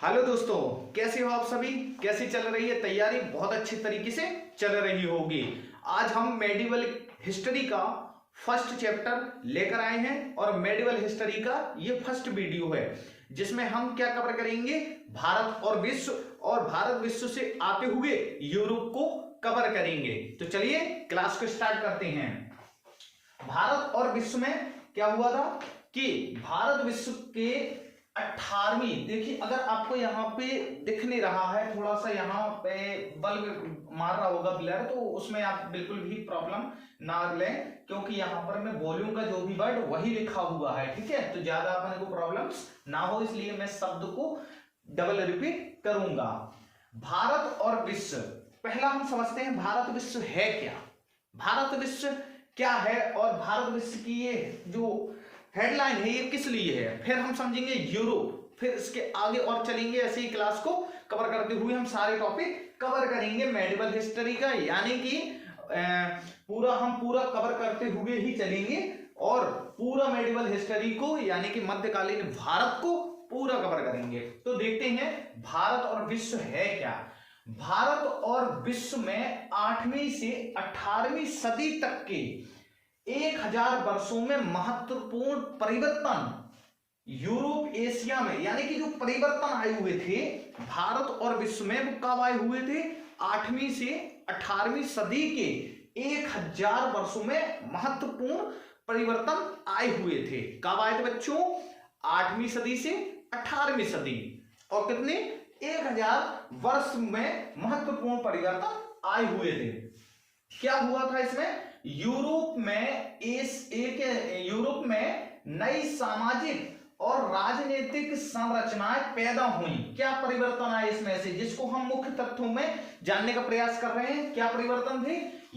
Hello दोस्तों, कैसे हो आप सभी। कैसी चल रही है तैयारी। बहुत अच्छी तरीके से चल रही होगी। आज हम मेडिवल हिस्ट्री का फर्स्ट चैप्टर लेकर आए हैं और मेडिवल हिस्ट्री का ये फर्स्ट वीडियो है जिसमें हम क्या कवर करेंगे, भारत और भारत विश्व से आते हुए यूरोप को कवर करेंगे। तो चलिए क्लास को स्टार्ट करते हैं। भारत और विश्व में क्या हुआ था कि भारत विश्व के 18वीं, देखिए अगर आपको यहाँ पे दिख नहीं रहा है, थोड़ा सा यहाँ पे बल्ब मार रहा होगा ब्लर, तो उसमें आप बिल्कुल भी प्रॉब्लम ना लें क्योंकि यहाँ पर मैं वॉल्यूम का जो भी वर्ड वही लिखा हुआ है, ठीक है। तो ज्यादा अपने को प्रॉब्लम्स ना हो इसलिए मैं शब्द को डबल रिपीट करूंगा। भारत और विश्व, पहला हम समझते हैं भारत विश्व है क्या। भारत विश्व क्या है और भारत विश्व की ये जो हेडलाइन है ये किस लिए है, फिर हम समझेंगे यूरोप, फिर इसके आगे और चलेंगे। ऐसे ही क्लास को कवर करते हुए हम सारे टॉपिक कवर करेंगे मेडिवल हिस्ट्री का, यानी कि हम पूरा कवर करते हुए ही चलेंगे और पूरा मेडिवल हिस्ट्री को यानी कि मध्यकालीन भारत को पूरा कवर करेंगे। तो देखते हैं भारत और विश्व है क्या। भारत और विश्व में 8वीं से 18वीं सदी तक के 1000 वर्षों में महत्वपूर्ण परिवर्तन यूरोप एशिया में, यानी कि जो परिवर्तन आए हुए थे भारत और विश्व में, वो कब आए हुए थे, 8वीं से 18वीं सदी के 1000 वर्षों में महत्वपूर्ण परिवर्तन आए हुए थे। कब आए थे बच्चों, 8वीं सदी से 18वीं सदी, और कितने 1000 वर्ष में महत्वपूर्ण परिवर्तन आए हुए थे। क्या हुआ था इसमें, यूरोप में नई सामाजिक और राजनीतिक संरचनाएं पैदा हुई। क्या परिवर्तन आए इसमें से, जिसको हम मुख्य तथ्यों में जानने का प्रयास कर रहे हैं। क्या परिवर्तन थे,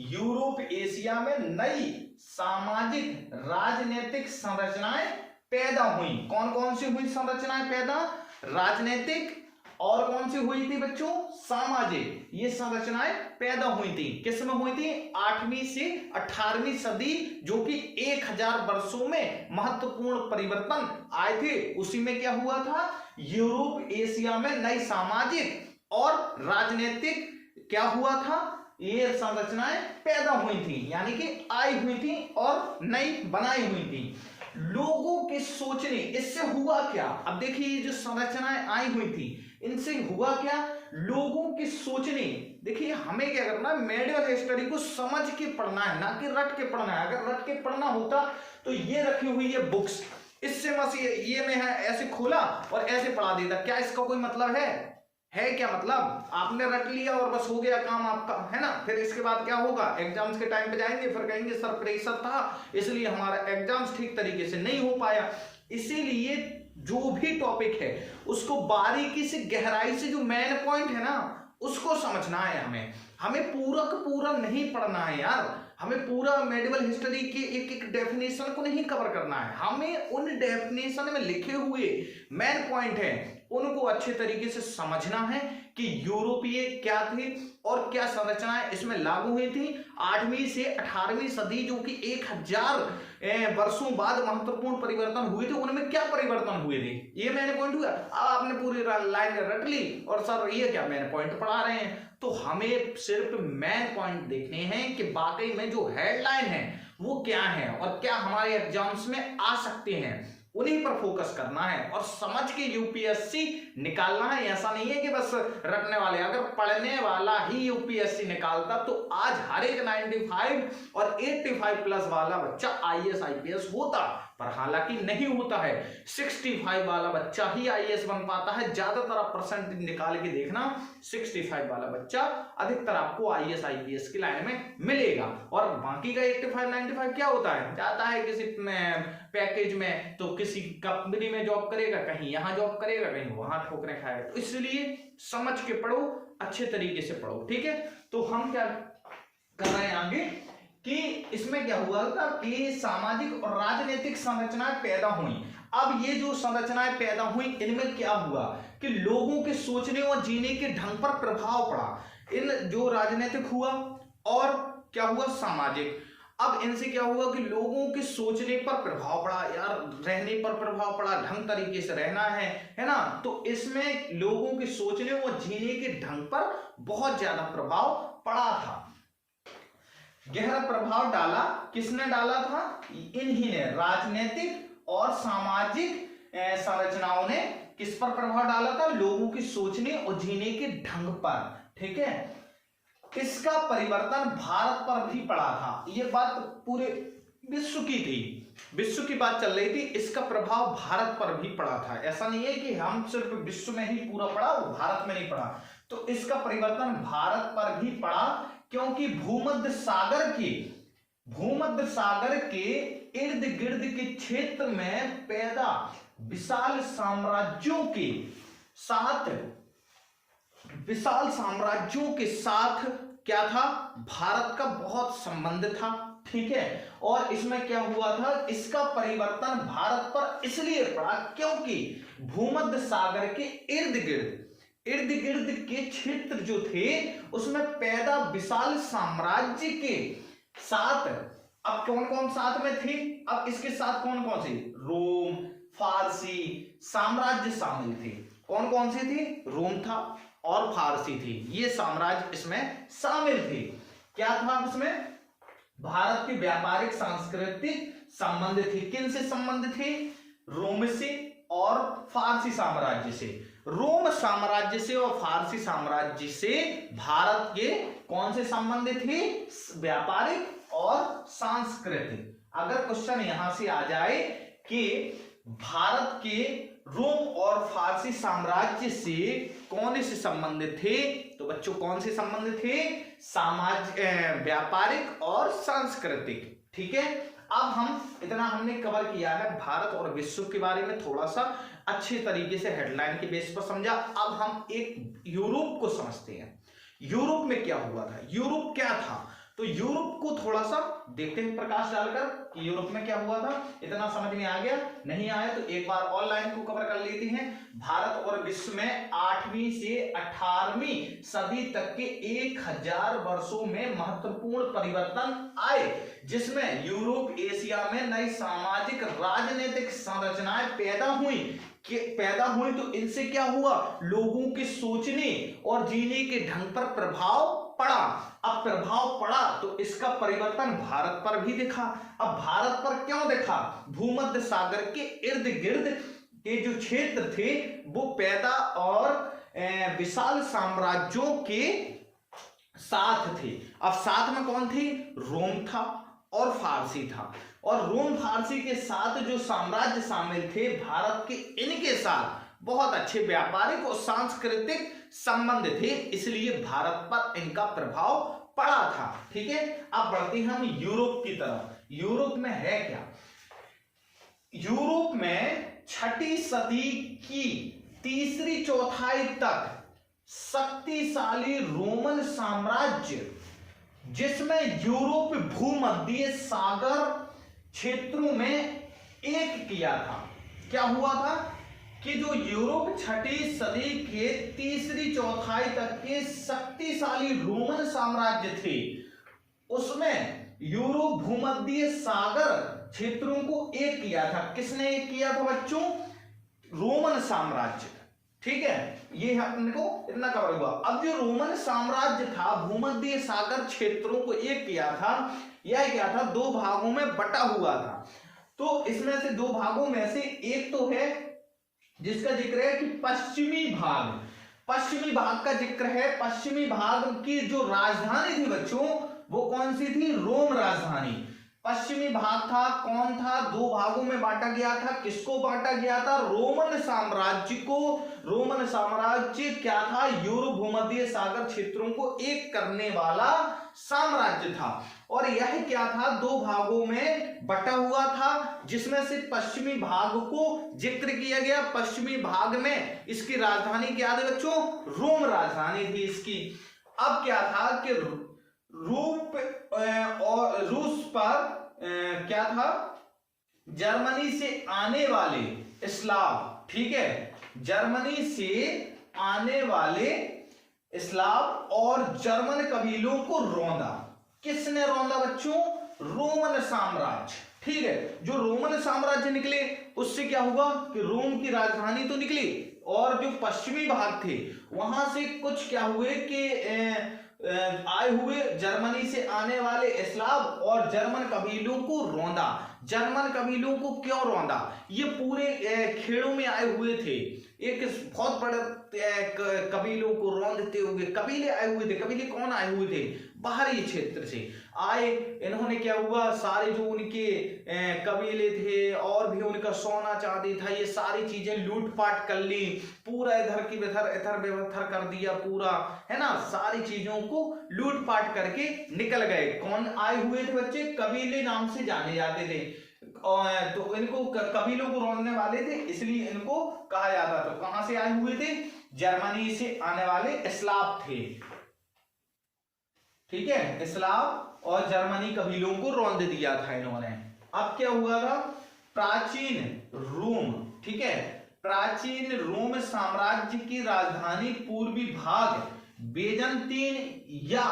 यूरोप एशिया में नई सामाजिक राजनीतिक संरचनाएं पैदा हुई। कौन कौन सी हुई संरचनाएं पैदा, राजनीतिक और कौन सी हुई थी बच्चों, सामाजिक। ये संरचनाएं पैदा हुई थी, किस में हुई थी, 8वीं से 18वीं सदी, जो कि 1000 वर्षों में महत्वपूर्ण परिवर्तन आए थे। उसी में क्या हुआ था, यूरोप एशिया में नई सामाजिक और राजनीतिक क्या हुआ था, ये संरचनाएं पैदा हुई थी, यानी कि आई हुई थी और नई बनाई हुई थी। लोगों के सोचने, इससे हुआ क्या, अब देखिए ये जो संरचनाएं आई हुई थी इनसे हुआ क्या, लोगों के सोचने। देखिए हमें क्या करना है, मेडिवल हिस्ट्री को समझ के पढ़ना है, ना कि रट के पढ़ना है। अगर रट के पढ़ना होता तो ये रखी हुई है बुक्स, इससे बस ये में है ऐसे खोला और ऐसे पढ़ा देता, क्या इसका कोई मतलब है क्या मतलब, आपने रट लिया और बस हो गया काम आपका, है ना। फिर इसके बाद क्या होगा, एग्जाम्स के टाइम पे जाएंगे फिर कहेंगे सर प्रेशर था इसलिए हमारा एग्जाम्स ठीक तरीके से नहीं हो पाया। इसीलिए जो भी टॉपिक है उसको बारीकी से गहराई से, जो मेन पॉइंट है ना उसको समझना है। हमें पूरा का पूरा नहीं पढ़ना है यार, हमें पूरा मेडिवल हिस्ट्री के एक एक डेफिनेशन को नहीं कवर करना है। हमें उन डेफिनेशन में लिखे हुए मेन पॉइंट है उनको अच्छे तरीके से समझना है कि यूरोपीय क्या थे और क्या संरचनाएं इसमें लागू हुई थी। 8वीं से 18वीं सदी जो कि 1000 वर्षों बाद महत्वपूर्ण परिवर्तन हुए थे, उनमें क्या परिवर्तन हुए थे, ये मैंने पॉइंट हुआ। अब आपने पूरी लाइन रट ली और सर ये क्या मैंने पॉइंट पढ़ा रहे हैं, तो हमें सिर्फ मेन पॉइंट देखने हैं कि वाकई में जो हेडलाइन है वो क्या है और क्या हमारे एग्जाम्स में आ सकते हैं, उन्हीं पर फोकस करना है और समझ के यूपीएससी निकालना है। ऐसा नहीं है कि बस रटने वाले, अगर पढ़ने वाला ही यूपीएससी निकालता तो आज हर एक 95 और 85 प्लस वाला बच्चा आईएएस आईपीएस होता, पर हालांकि नहीं होता है। 65 वाला बच्चा ही आईएएस बन पाता है। ज्यादातर आप परसेंटेज निकाल के देखना, 65 वाला बच्चा अधिकतर आपको आईएएस आईपीएस की लाइन में मिलेगा, और बाकी का 85 95 क्या होता है, जाता है किसी पैकेज में, तो किसी कंपनी में जॉब करेगा, कहीं यहां जॉब करेगा, कहीं वहां ठोकरें खाएगा। तो इसलिए समझ के पढ़ो, अच्छे तरीके से पढ़ो, ठीक है। तो हम क्या कर रहे हैं आगे कि इसमें क्या हुआ था कि सामाजिक और राजनीतिक संरचनाएं पैदा हुई। अब ये जो संरचनाएं पैदा हुई इनमें क्या हुआ कि लोगों के सोचने और जीने के ढंग पर प्रभाव पड़ा। इन जो राजनीतिक हुआ और क्या हुआ, सामाजिक। अब इनसे क्या हुआ कि लोगों के सोचने पर प्रभाव पड़ा, यार रहने पर प्रभाव पड़ा, ढंग तरीके से रहना है ना। तो इसमें लोगों के सोचने और जीने के ढंग पर बहुत ज्यादा प्रभाव पड़ा था। गहरा प्रभाव डाला, किसने डाला था? इन्हीं ने, राजनीतिक और सामाजिक संरचनाओं ने किस पर प्रभाव डाला था? लोगों की सोचने और जीने के ढंग पर। ठीक है, इसका परिवर्तन भारत पर भी पड़ा था। यह बात पूरे विश्व की थी, विश्व की बात चल रही थी, इसका प्रभाव भारत पर भी पड़ा था। ऐसा नहीं है कि हम सिर्फ विश्व में ही पूरा पड़ा, वो भारत में नहीं पड़ा। तो इसका परिवर्तन भारत पर भी पड़ा, क्योंकि भूमध्य सागर के इर्द गिर्द के क्षेत्र में पैदा विशाल साम्राज्यों के साथ क्या था? भारत का बहुत संबंध था। ठीक है, और इसमें क्या हुआ था? इसका परिवर्तन भारत पर इसलिए पड़ा क्योंकि भूमध्य सागर के इर्द गिर्द के क्षेत्र जो थे उसमें पैदा विशाल साम्राज्य के साथ, अब कौन कौन साथ में थे? अब इसके साथ कौन कौन से? रोम, फारसी साम्राज्य शामिल थे। कौन कौन से थे? रोम था और फारसी थी, ये साम्राज्य इसमें शामिल थे। क्या था इसमें? भारत के व्यापारिक सांस्कृतिक संबंध थे। किन से संबंध थे? रोम से और फारसी साम्राज्य से। रोम साम्राज्य से और फारसी साम्राज्य से भारत के कौन से संबंध थे? व्यापारिक और सांस्कृतिक। अगर क्वेश्चन यहां से आ जाए कि भारत के रोम और फारसी साम्राज्य से कौन से संबंध थे, तो बच्चों कौन से संबंध थे? व्यापारिक और सांस्कृतिक। ठीक है, अब हम इतना हमने कवर किया है भारत और विश्व के बारे में, थोड़ा सा अच्छे तरीके से हेडलाइन के बेस पर समझा। अब हम एक यूरोप को समझते हैं। यूरोप में क्या हुआ था? यूरोप क्या था? तो यूरोप को थोड़ा सा देखते हैं प्रकाश डालकर कि यूरोप में क्या हुआ था। इतना समझ में आ गया? नहीं आया तो एक बार ऑनलाइन को कवर कर लेते हैं। भारत और विश्व में 8वीं से 18वीं सदी तक के 1000 वर्षों में महत्वपूर्ण परिवर्तन आए, जिसमें यूरोप एशिया में नई सामाजिक राजनीतिक संरचनाएं पैदा हुई। तो इनसे क्या हुआ? लोगों के सोचने और जीने के ढंग पर प्रभाव पड़ा। अब प्रभाव पड़ा तो इसका परिवर्तन भारत पर भी दिखा। अब भारत पर क्यों दिखा? भूमध्य सागर के इर्द गिर्द के जो क्षेत्र थे वो पैदा और विशाल साम्राज्यों के साथ थे। अब साथ में कौन थे? रोम था और फारसी था। और रोम फारसी के साथ जो साम्राज्य शामिल थे भारत के, इनके साथ बहुत अच्छे व्यापारिक और सांस्कृतिक संबंध थे, इसलिए भारत पर इनका प्रभाव पड़ा था। ठीक है, अब बढ़ते हैं हम यूरोप की तरफ। यूरोप में है क्या? यूरोप में 6ठी सदी की तीसरी चौथाई तक शक्तिशाली रोमन साम्राज्य, जिसमें यूरोप भूमध्य सागर क्षेत्रों में एक किया था। क्या हुआ था कि जो यूरोप 6ठी सदी के तीसरी चौथाई तक के शक्तिशाली रोमन साम्राज्य थे, उसमें यूरोप भूमध्य सागर क्षेत्रों को एक किया था। किसने एक किया था बच्चों? रोमन साम्राज्य। ठीक है, ये अपने को इतना कवर हुआ। अब जो रोमन साम्राज्य था भूमध्य सागर क्षेत्रों को एक किया था, यह क्या था? 2 भागों में बटा हुआ था। तो इसमें से 2 भागों में से एक तो है जिसका जिक्र है कि पश्चिमी भाग का जिक्र है। पश्चिमी भाग की जो राजधानी थी बच्चों, वो कौन सी थी? रोम राजधानी। पश्चिमी भाग था, कौन था? 2 भागों में बांटा गया था। किसको बांटा गया था? रोमन साम्राज्य को। रोमन साम्राज्य क्या था? यूरोप भूमध्य सागर क्षेत्रों को एक करने वाला साम्राज्य था। और यह क्या था? 2 भागों में बटा हुआ था, जिसमें से पश्चिमी भाग को जिक्र किया गया। पश्चिमी भाग में इसकी राजधानी क्या थी बच्चों? रोम राजधानी थी इसकी। अब क्या था कि रूस पर क्या था? जर्मनी से आने वाले स्लाव। ठीक है, जर्मनी से आने वाले स्लाव और जर्मन कबीलों को रौंदा। किसने रौंदा बच्चों? रोमन साम्राज्य। ठीक है, जो रोमन साम्राज्य निकले उससे क्या हुआ कि रोम की राजधानी तो निकली, और जो पश्चिमी भाग थे वहां से कुछ क्या हुए कि आए हुए जर्मनी से आने वाले इस्लाम और जर्मन कबीलों को रौंदा। जर्मन कबीलों को क्यों रौंदा? ये पूरे खेड़ों में आए हुए थे, एक बहुत बड़े कबीलों को रौंदते हुए कबीले आए हुए थे। कबीले कौन आए हुए थे? बाहरी क्षेत्र से आए। इन्होंने क्या हुआ, सारे जो उनके कबीले थे और भी उनका सोना चांदी था, ये सारी चीजें लूटपाट कर ली, पूरा इधर की इधर इधर बेवथर कर दिया पूरा, है ना। सारी चीजों को लूटपाट करके निकल गए। कौन आए हुए थे बच्चे? कबीले नाम से जाने जाते थे, तो इनको कबीलों को रोकने वाले थे, इसलिए इनको कहा जाता था। कहां से आए हुए थे? जर्मनी से आने वाले इस्लाम थे। ठीक है, इस्लाम और जर्मनी कबीलों को रौंद दिया था इन्होंने। अब क्या हुआ था? प्राचीन रोम, ठीक है, प्राचीन रोम साम्राज्य की राजधानी पूर्वी भाग बेजंतीन या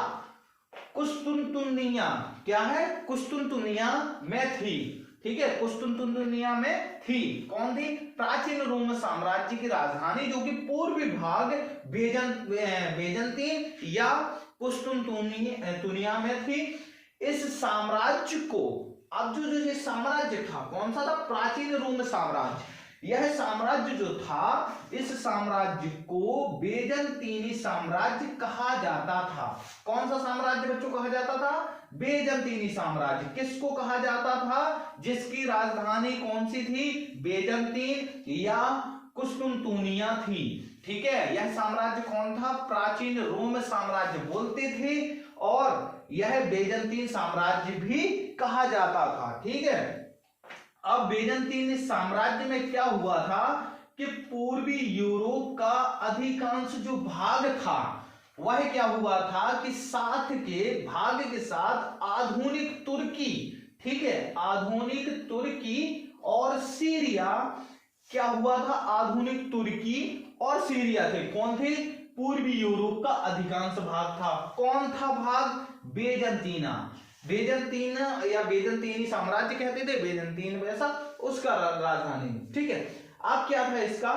कुस्तुनतुनिया, क्या है? कुस्तुनतुनिया में थी। ठीक है, कुस्तुनतुनिया में थी। कौन थी? प्राचीन रोम साम्राज्य की राजधानी, जो कि पूर्वी भाग बेजंतीन या कुस्तुनतुनिया में थी। इस साम्राज्य को, अब जो जो ये साम्राज्य था कौन सा था? प्राचीन रोम साम्राज्य। यह साम्राज्य जो था, इस साम्राज्य को बेजंतीनी साम्राज्य कहा जाता था। कौन सा साम्राज्य बच्चों कहा जाता था? बेजंतीनी साम्राज्य। किसको कहा जाता था? जिसकी राजधानी कौन सी थी? बेजंतीन या कुस्तुनतुनिया थी। ठीक है, यह साम्राज्य कौन था? प्राचीन रोम साम्राज्य बोलते थे, और यह बेजंतीन साम्राज्य भी कहा जाता था। ठीक है, अब बेजंतीन साम्राज्य में क्या हुआ था कि पूर्वी यूरोप का अधिकांश जो भाग था वह क्या हुआ था कि साथ के भाग के साथ आधुनिक तुर्की, ठीक है, आधुनिक तुर्की और सीरिया, क्या हुआ था? आधुनिक तुर्की और सीरिया थे। कौन थे? पूर्वी यूरोप का अधिकांश भाग था। कौन था भाग? बेजंतीना। बेजंतीना या बेजंतीनी साम्राज्य कहते थे, बेजंतीन वैसा उसका राजधानी। ठीक है, अब क्या था इसका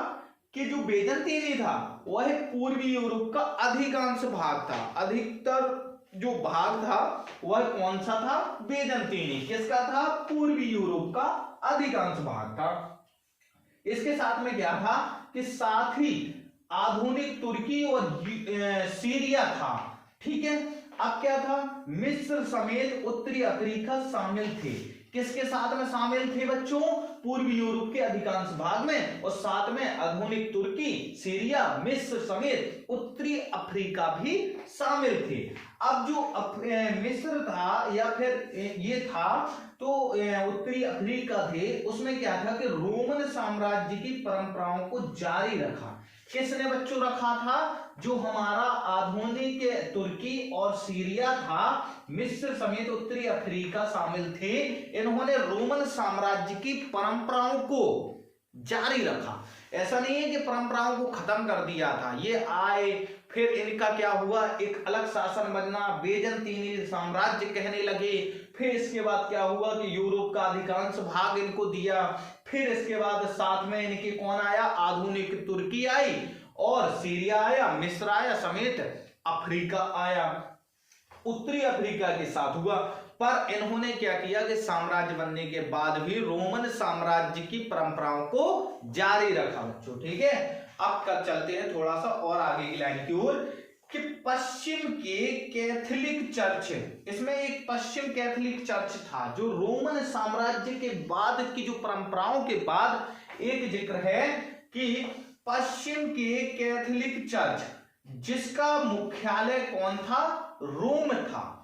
कि जो बेजंतीनी था वह पूर्वी यूरोप का अधिकांश भाग था। अधिकतर जो भाग था वह कौन सा था? बेजंतीनी। किसका था? पूर्वी यूरोप का अधिकांश भाग था। इसके साथ में क्या था कि साथ ही आधुनिक तुर्की और सीरिया था। ठीक है, अब क्या था? मिस्र समेत उत्तरी अफ्रीका शामिल थे। किसके साथ में शामिल थे बच्चों? पूर्वी यूरोप के अधिकांश भाग में, और साथ में आधुनिक तुर्की, सीरिया, मिस्र समेत उत्तरी अफ्रीका भी शामिल थे। अब जो मिस्र था या फिर ये था, तो उत्तरी अफ्रीका थे, उसमें क्या था कि रोमन साम्राज्य की परंपराओं को जारी रखा। किसने बच्चों रखा था? जो हमारा आधुनिक तुर्की और सीरिया था, मिस्र समेत उत्तरी अफ्रीका शामिल थे, इन्होंने रोमन साम्राज्य की परंपराओं को जारी रखा। ऐसा नहीं है कि परंपराओं को खत्म कर दिया था। ये आए, फिर इनका क्या हुआ? एक अलग शासन बनना, बेजंतीनी साम्राज्य कहने लगे। फिर इसके बाद क्या हुआ कि यूरोप का अधिकांश भाग इनको दिया। फिर इसके बाद साथ में इनके कौन आया? आधुनिक तुर्की आई, और सीरिया आया, मिस्र आया, समेत अफ्रीका आया। उत्तरी अफ्रीका के साथ हुआ। पर इन्होंने क्या किया कि साम्राज्य बनने के बाद भी रोमन साम्राज्य की परंपराओं को जारी रखा बच्चों। ठीक है, अब कब चलते हैं थोड़ा सा और आगे की लाइन की ओर कि पश्चिम के कैथोलिक चर्च, इसमें एक पश्चिम कैथोलिक चर्च था जो रोमन साम्राज्य के बाद की जो परंपराओं के बाद एक जिक्र है कि पश्चिम के कैथोलिक चर्च, जिसका मुख्यालय कौन था? रोम था।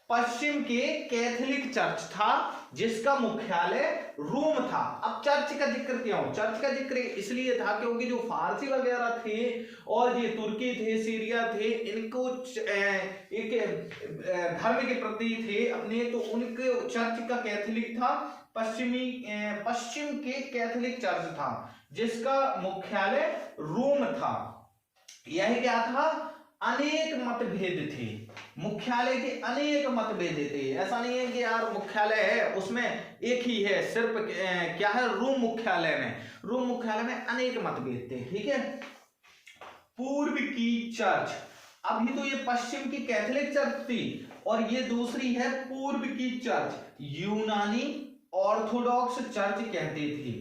पश्चिम के कैथोलिक चर्च था जिसका मुख्यालय रोम था। अब चर्च का जिक्र क्यों? चर्च का जिक्र इसलिए था क्योंकि जो फारसी वगैरह थे और ये तुर्की थे, सीरिया थे, इनको एक धर्म के प्रति थे अपने, तो उनके चर्च का कैथोलिक था। पश्चिम के कैथोलिक चर्च था जिसका मुख्यालय रोम था। यह क्या था? अनेक मतभेद थे, मुख्यालय के अनेक मतभेद थे। ऐसा नहीं है कि यार मुख्यालय है उसमें एक ही है, सिर्फ क्या है, रोम मुख्यालय में अनेक मतभेद थे। ठीक है, पूर्व की चर्च, अभी तो ये पश्चिम की कैथोलिक चर्च थी और ये दूसरी है पूर्व की चर्च, यूनानी ऑर्थोडॉक्स चर्च कहते थे।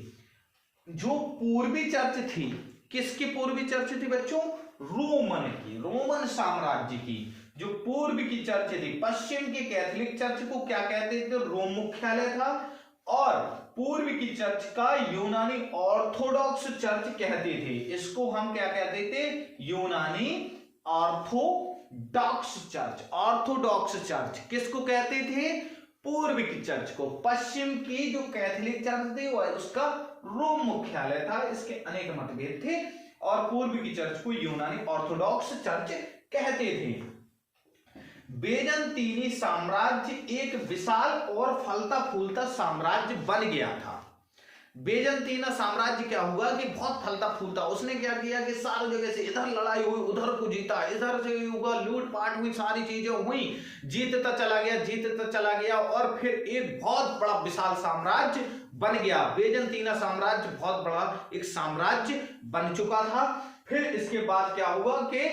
जो पूर्वी चर्च थी, किसकी पूर्वी चर्च थी बच्चों? रोमन की, रोमन साम्राज्य की जो पूर्व की चर्च थी। पश्चिम के कैथोलिक चर्च को क्या कहते थे? रोम मुख्यालय था। और पूर्व की चर्च का यूनानी ऑर्थोडॉक्स चर्च कहते थे। इसको हम क्या कहते थे? यूनानी ऑर्थोडॉक्स चर्च। ऑर्थोडॉक्स चर्च किसको कहते थे? पूर्व की चर्च को। पश्चिम की जो कैथोलिक चर्च थी वो उसका रोम मुख्यालय था, इसके अनेक मतभेद थे। और पूर्व की चर्च को यूनानी ऑर्थोडॉक्स चर्च कहते थे। बेजंतीनी साम्राज्य एक विशाल और फलता फूलता साम्राज्य बन गया था। बेजंतीना साम्राज्य क्या हुआ कि बहुत फलता फूलता, उसने क्या किया कि सारी जगह से इधर लड़ाई हुई, उधर को जीता, इधर से हुआ लूटपाट हुई, सारी चीजें हुई, जीतता चला गया और फिर एक बहुत बड़ा विशाल साम्राज्य बन गया। बेजंतीना साम्राज्य बहुत बड़ा एक साम्राज्य बन चुका था। फिर इसके बाद क्या हुआ कि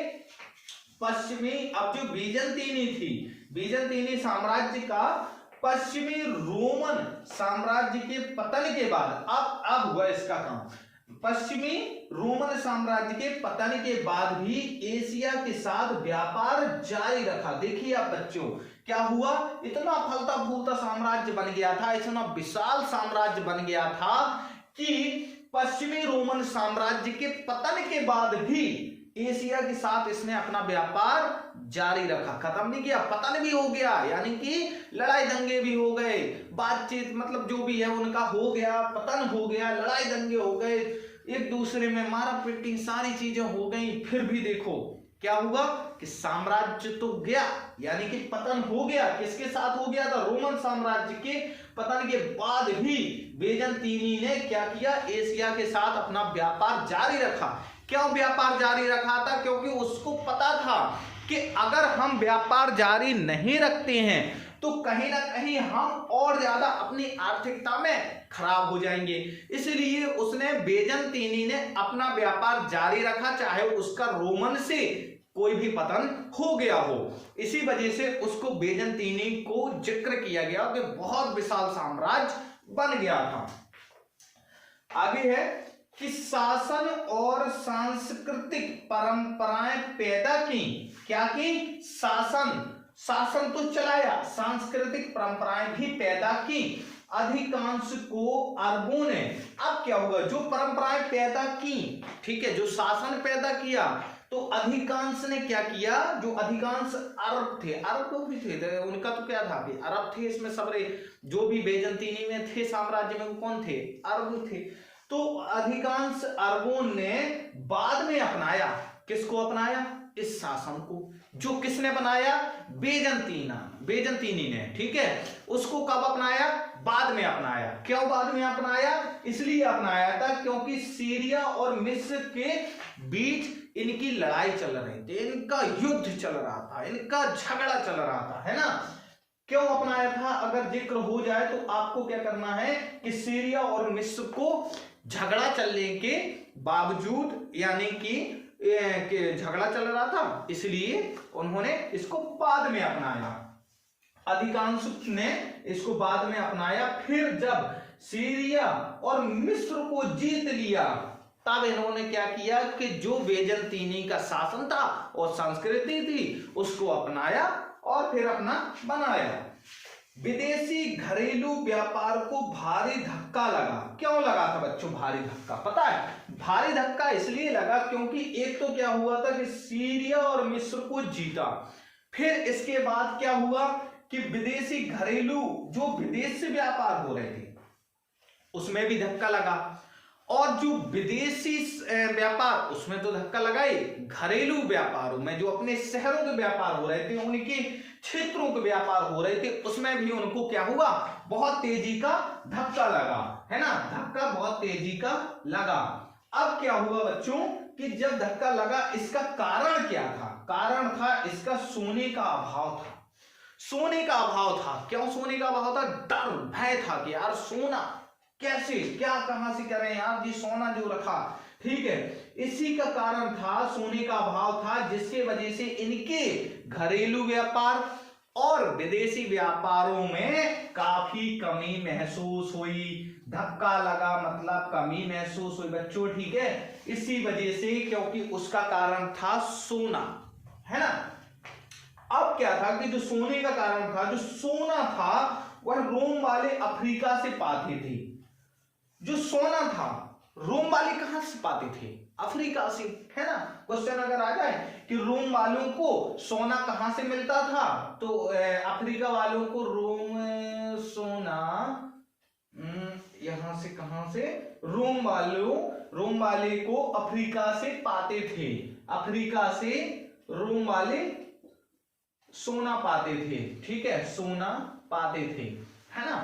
पश्चिमी, अब जो बीजंतीनी थी, बीजंतीनी साम्राज्य का पश्चिमी रोमन साम्राज्य के पतन के बाद अब हुआ इसका काम। पश्चिमी रोमन साम्राज्य के पतन के बाद भी एशिया के साथ व्यापार जारी रखा। देखिए आप बच्चों, क्या हुआ? इतना फलता फूलता साम्राज्य बन गया था, इतना विशाल साम्राज्य बन गया था कि पश्चिमी रोमन साम्राज्य के पतन के बाद भी एशिया के साथ इसने अपना व्यापार जारी रखा, खत्म नहीं किया। पतन भी हो गया, यानी कि लड़ाई दंगे भी हो गए, बातचीत मतलब जो भी है उनका हो गया, पतन हो गया, लड़ाई दंगे हो गए, एक दूसरे में मारा पिटी, सारी चीजें हो गई। फिर भी देखो क्या हुआ कि साम्राज्य तो गया, यानी कि पतन हो गया। किसके साथ हो गया था? रोमन साम्राज्य के पतन के बाद भी बेजंतीनी ने क्या किया? एशिया के साथ अपना व्यापार जारी रखा। क्यों व्यापार जारी रखा था? क्योंकि उसको पता था कि अगर हम व्यापार जारी नहीं रखते हैं तो कहीं ना कहीं हम और ज्यादा अपनी आर्थिकता में खराब हो जाएंगे। इसलिए उसने, बेजंतीनी ने अपना व्यापार जारी रखा, चाहे उसका रोमन से कोई भी पतन हो गया हो। इसी वजह से उसको बेजंतीनी को जिक्र किया गया कि बहुत विशाल साम्राज्य बन गया था। आगे है कि शासन और सांस्कृतिक परंपराएं पैदा की। क्या की? शासन तो चलाया, सांस्कृतिक परंपराएं भी पैदा की। अधिकांश को अरबों ने, अब क्या होगा? जो परंपराएं पैदा की, ठीक है, जो शासन पैदा किया, तो अधिकांश ने क्या किया? जो अधिकांश अरब थे, अरब भी थे, उनका तो क्या था कि अरब थे इसमें सबरे, जो भी बेजंतीनी में थे साम्राज्य में, वो कौन थे? अरब थे। तो अधिकांश अरबों ने बाद में अपनाया, किसको अपनाया? इस शासन को। जो किसने बनाया? बेजंतीनी ने, ठीक है। उसको कब अपनाया? बाद में अपनाया। क्यों बाद में अपनाया? इसलिए अपनाया था क्योंकि सीरिया और मिस्र के बीच इनकी लड़ाई चल रही थी, इनका युद्ध चल रहा था, इनका झगड़ा चल रहा था, है ना। क्यों अपनाया था? अगर जिक्र हो जाए तो आपको क्या करना है कि सीरिया और मिस्र को झगड़ा चलने के बावजूद, यानी कि झगड़ा चल रहा था, इसलिए उन्होंने इसको बाद में अपनाया। अधिकांश ने इसको बाद में अपनाया। फिर जब सीरिया और मिस्र को जीत लिया, तब इन्होंने क्या किया कि जो बेजंतीनी का शासन था और संस्कृति थी उसको अपनाया और फिर अपना बनाया। विदेशी घरेलू व्यापार को भारी धक्का लगा। क्यों लगा था बच्चों भारी धक्का? पता है भारी धक्का इसलिए लगा क्योंकि एक तो क्या हुआ था कि सीरिया और मिस्र को जीता, फिर इसके बाद क्या हुआ कि विदेशी घरेलू, जो विदेश से व्यापार हो रहे थे उसमें भी धक्का लगा, और जो विदेशी व्यापार उसमें तो धक्का लगा ही, घरेलू व्यापारों में जो अपने शहरों के व्यापार हो रहे थे, उनके क्षेत्रों के व्यापार हो रहे थे, उसमें भी उनको क्या हुआ? बहुत तेजी का धक्का लगा, है ना। धक्का बहुत तेजी का लगा। अब क्या हुआ बच्चों कि जब धक्का लगा, इसका कारण क्या था? कारण था इसका सोने का अभाव था। सोने का अभाव था। क्यों सोने का अभाव था? डर भय था कि यार सोना कैसे, क्या कहां से करें यार, ये सोना जो रखा, ठीक है, इसी का कारण था, सोने का अभाव था, जिसके वजह से इनके घरेलू व्यापार और विदेशी व्यापारों में काफी कमी महसूस हुई। धक्का लगा मतलब कमी महसूस हुई बच्चों, ठीक है, इसी वजह से, क्योंकि उसका कारण था सोना, है ना। अब क्या था कि जो सोने का कारण था, जो सोना था वह रोम वाले अफ्रीका से पाते थे। जो सोना था रोम वाले कहां से पाते थे? अफ्रीका से, है ना। क्वेश्चन अगर आ जाए कि रोम वालों को सोना कहां से मिलता था, तो अफ्रीका वालों को रोम सोना यहां से, कहां से? रोम वाले को अफ्रीका से पाते थे। अफ्रीका से रोम वाले सोना पाते थे, ठीक है, सोना पाते थे, है ना।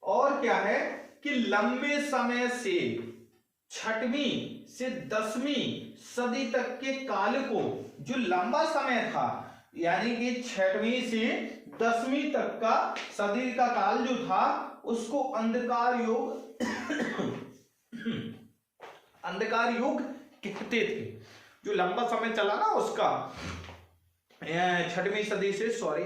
और क्या है कि लंबे समय से 6वीं से 10वीं सदी तक के काल को, जो लंबा समय था, यानी कि 6वीं से 10वीं तक का सदी का काल जो था, उसको अंधकार युग अंधकार युग कहते थे। जो लंबा समय चला ना उसका, 6वीं सदी से, सॉरी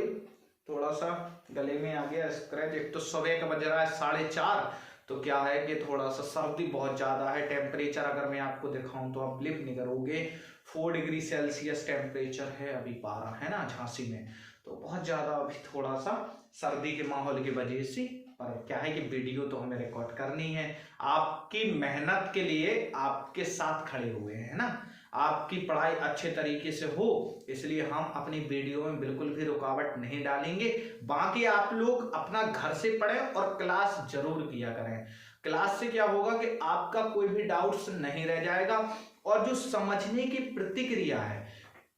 थोड़ा सा गले में आ गया स्क्रैच, एक तो सुबह का बज रहा है 4:30, तो क्या है कि थोड़ा सा सर्दी बहुत ज्यादा है। टेम्परेचर अगर मैं आपको दिखाऊं तो आप बिलीव नहीं करोगे, 4 डिग्री सेल्सियस टेम्परेचर है अभी पारा, है ना, झांसी में। तो बहुत ज्यादा अभी थोड़ा सा सर्दी के माहौल की वजह से, पर क्या है कि वीडियो तो हमें रिकॉर्ड करनी है, आपकी मेहनत के लिए आपके साथ खड़े हुए हैं, है ना, आपकी पढ़ाई अच्छे तरीके से हो, इसलिए हम अपनी वीडियो में बिल्कुल भी रुकावट नहीं डालेंगे। बाकी आप लोग अपना घर से पढ़ें और क्लास जरूर किया करें। क्लास से क्या होगा कि आपका कोई भी डाउट्स नहीं रह जाएगा, और जो समझने की प्रतिक्रिया है,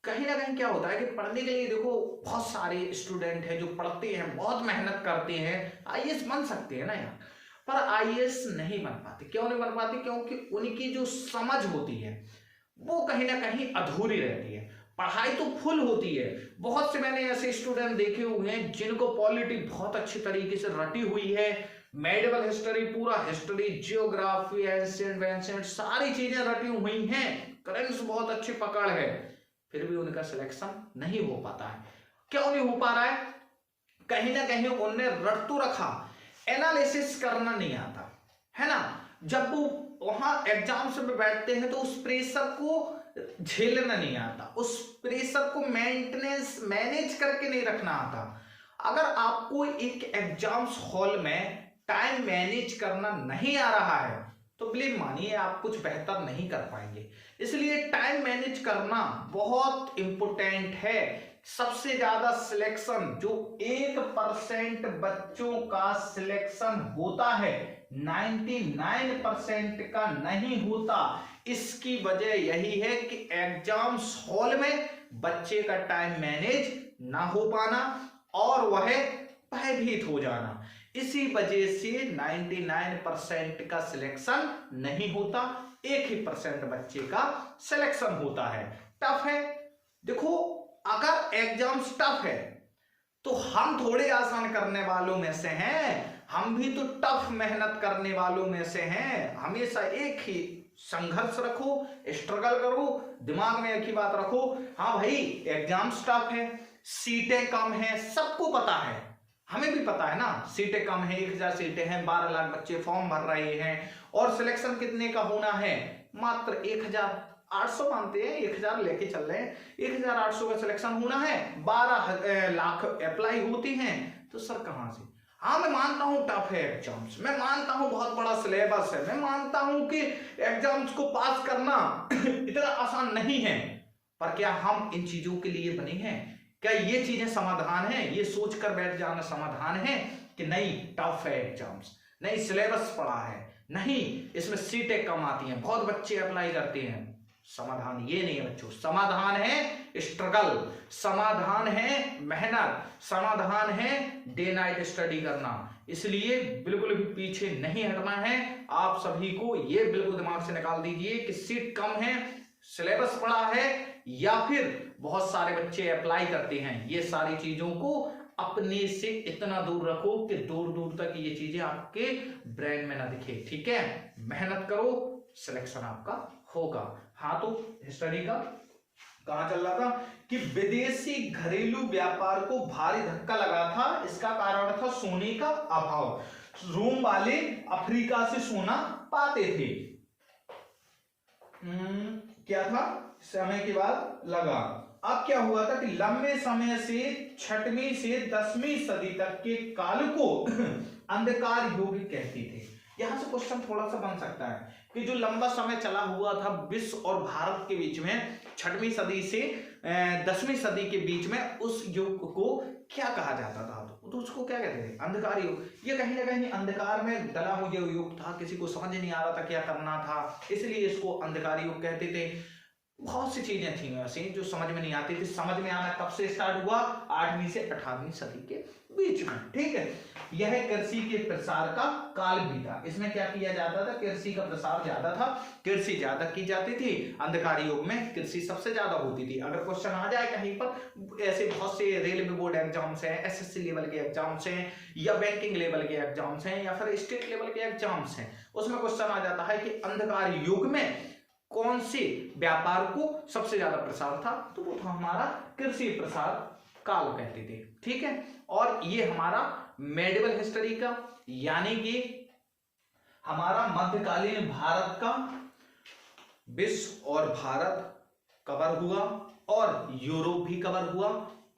कहीं ना कहीं क्या होता है कि पढ़ने के लिए, देखो बहुत सारे स्टूडेंट हैं जो पढ़ते हैं, बहुत मेहनत करते हैं, आईएएस बन सकते हैं ना यार, पर आईएएस नहीं बन पाते। क्यों नहीं बन पाते? क्योंकि उनकी जो समझ होती है वो कहीं ना कहीं अधूरी रहती है। पढ़ाई तो फुल होती है, बहुत से मैंने ऐसे स्टूडेंट देखे हुए हैं जिनको पॉलिटी बहुत अच्छी तरीके से रटी हुई है, मेडिवल हिस्ट्री, पूरा हिस्ट्री, जियोग्राफी, एंशिएंट वेंशिएंट सारी चीजें रटी हुई हैं, करेंट्स बहुत अच्छी पकड़ है, फिर भी उनका सिलेक्शन नहीं हो पाता है। क्यों नहीं हो पा रहा है? कहीं ना कहीं उनने रट तो रखा, एनालिसिस करना नहीं आता, है ना। जब वो वहां एग्जाम्स में बैठते हैं तो उस प्रेशर को झेलना नहीं आता, उस प्रेशर को मैनेज करके नहीं रखना आता। अगर आपको एक एग्जाम्स हॉल में टाइम मैनेज करना नहीं आ रहा है तो बिलीव मानिए आप कुछ बेहतर नहीं कर पाएंगे। इसलिए टाइम मैनेज करना बहुत इंपॉर्टेंट है। सबसे ज्यादा सिलेक्शन जो 1% बच्चों का सिलेक्शन होता है, 99% का नहीं होता। इसकी वजह यही है कि एग्जाम्स हॉल में बच्चे का टाइम मैनेज ना हो पाना और वह भयभीत हो जाना, इसी वजह से 99% का सिलेक्शन नहीं होता, 1% बच्चे का सिलेक्शन होता है। टफ है, देखो अगर एग्जाम्स टफ है तो हम थोड़े आसान करने वालों में से हैं, हम भी तो टफ मेहनत करने वालों में से हैं। हमेशा एक ही संघर्ष रखो, स्ट्रगल करो, दिमाग में एक ही बात रखो, हाँ भाई एग्जाम्स टफ है, सीटें कम है, सबको पता है, हमें भी पता है ना, सीटें कम है, 1000 सीटें हैं, 12 लाख बच्चे फॉर्म भर रहे हैं, और सिलेक्शन कितने का होना है? मात्र 1800 मानते हैं, 1000 लेके चल रहे हैं, 1800 का सिलेक्शन होना है, 12 लाख अप्लाई होती हैं, तो सर कहां से? हाँ मैं मानता हूं टफ है एग्जाम्स, मैं मानता हूं बहुत बड़ा सिलेबस है, मैं मानता हूं कि एग्जाम्स को पास करना इतना आसान नहीं है, पर क्या हम इन चीजों के लिए बने हैं? क्या ये चीजें समाधान है? ये सोचकर बैठ जाना समाधान है कि नहीं टफ है एग्जाम्स, नहीं सिलेबस पड़ा है, नहीं इसमें सीटें कम आती हैं, बहुत बच्चे अप्लाई करते हैं? समाधान ये नहीं है बच्चों, समाधान है स्ट्रगल, समाधान है मेहनत, समाधान है डे नाइट स्टडी करना। इसलिए बिल्कुल भी पीछे नहीं हटना है। आप सभी को ये बिल्कुल दिमाग से निकाल दीजिए कि सीट कम है, सिलेबस बड़ा है, या फिर बहुत सारे बच्चे अप्लाई करते हैं। ये सारी चीजों को अपने से इतना दूर रखो कि दूर दूर तक ये चीजें आपके ब्रेन में ना दिखे। ठीक है, मेहनत करो, सिलेक्शन आपका होगा। हाँ, तो स्टडी का कहां चल रहा था कि विदेशी घरेलू व्यापार को भारी धक्का लगा था। इसका कारण था सोने का अभाव। रोम वाले अफ्रीका से सोना पाते थे। क्या था, समय के बाद लगा। अब क्या हुआ था कि लंबे समय से 6वीं से 10वीं सदी तक के काल को अंधकार युग कहते थे। यहां से क्वेश्चन थोड़ा सा बन सकता है कि जो लंबा समय चला हुआ था विश्व और भारत के बीच में, 6वीं सदी से 10वीं सदी के बीच में, उस युग को क्या कहा जाता था? तो उसको क्या कहते थे? अंधकार युग। ये कहीं ना कहीं अंधकार में डला हुआ युग था, किसी को समझ नहीं आ रहा था क्या करना था, इसलिए इसको अंधकार युग कहते थे। बहुत सी चीजें थी ऐसी जो समझ में नहीं आती थी। समझ में आना कब से स्टार्ट हुआ? 8वीं से 18वीं सदी के बीच में। ठीक है, यह कृषि के प्रसार का काल भी था। इसमें क्या किया जाता था? कृषि का प्रसार ज्यादा था, कृषि ज्यादा की जाती थी। अंधकार युग में कृषि सबसे ज्यादा होती थी। अगर क्वेश्चन आ जाए कहीं पर, ऐसे बहुत से रेलवे बोर्ड एग्जाम्स हैं, एसएससी लेवल के एग्जाम्स हैं, या बैंकिंग लेवल के एग्जाम्स हैं, या फिर स्टेट लेवल के एग्जाम्स हैं, उसमें क्वेश्चन आ जाता है कि अंधकार युग में कौन से व्यापार को सबसे ज्यादा प्रसार था? तो वो था हमारा कृषि प्रसार काल कहते थे। ठीक है, और ये हमारा मेडिवल हिस्ट्री का, यानी कि हमारा मध्यकालीन भारत का विश्व और भारत कवर हुआ और यूरोप भी कवर हुआ।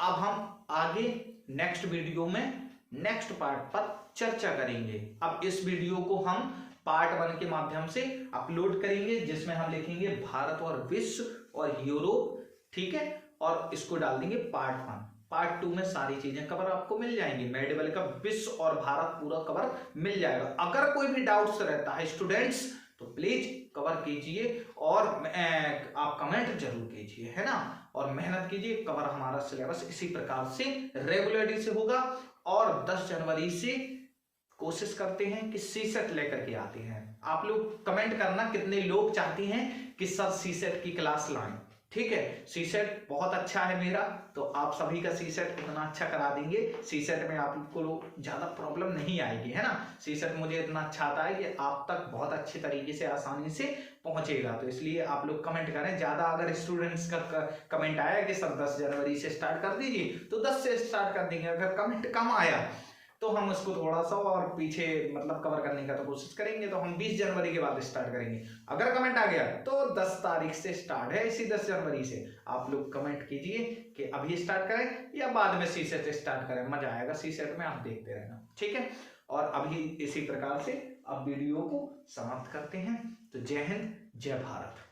अब हम आगे नेक्स्ट वीडियो में नेक्स्ट पार्ट पर चर्चा करेंगे। अब इस वीडियो को हम पार्ट 1 के माध्यम से अपलोड करेंगे, जिसमें हम लिखेंगे भारत और विश्व और यूरोप। ठीक है, और इसको डाल देंगे पार्ट 1। पार्ट 2 में सारी चीजें कवर आपको मिल जाएंगी। मेडिवल का विश्व और भारत पूरा कवर मिल जाएगा। अगर कोई भी डाउट्स रहता है स्टूडेंट्स, तो प्लीज कवर कीजिए और आप कमेंट जरूर कीजिए, है ना, और मेहनत कीजिए। कवर हमारा सिलेबस इसी प्रकार से रेगुलरली से होगा, और 10 जनवरी से कोशिश करते हैं कि सीसेट लेकर के आते हैं। आप लोग कमेंट करना कितने लोग चाहते हैं कि सर सीसेट की क्लास लाएं। ठीक है, सीसेट बहुत अच्छा है मेरा, तो आप सभी का सीसेट इतना अच्छा करा देंगे, सीसेट में आपको ज्यादा प्रॉब्लम नहीं आएगी, है ना। सीसेट मुझे इतना अच्छा आता है कि आप तक बहुत अच्छे तरीके से आसानी से पहुंचेगा। तो इसलिए आप लोग कमेंट करें ज्यादा। अगर स्टूडेंट्स का कमेंट आया कि सर 10 जनवरी से स्टार्ट कर दीजिए, तो 10 से स्टार्ट कर देंगे। अगर कमेंट कम आया तो हम उसको थोड़ा सा और पीछे मतलब कवर करने का तो कोशिश करेंगे, तो हम 20 जनवरी के बाद स्टार्ट करेंगे। अगर कमेंट आ गया तो 10 तारीख से स्टार्ट है, इसी 10 जनवरी से। आप लोग कमेंट कीजिए कि अभी स्टार्ट करें या बाद में सीसेट स्टार्ट करें, मजा आएगा सीसेट में, आप देखते रहना। ठीक है, और अभी इसी प्रकार से अब वीडियो को समाप्त करते हैं। तो जय हिंद, जय भारत।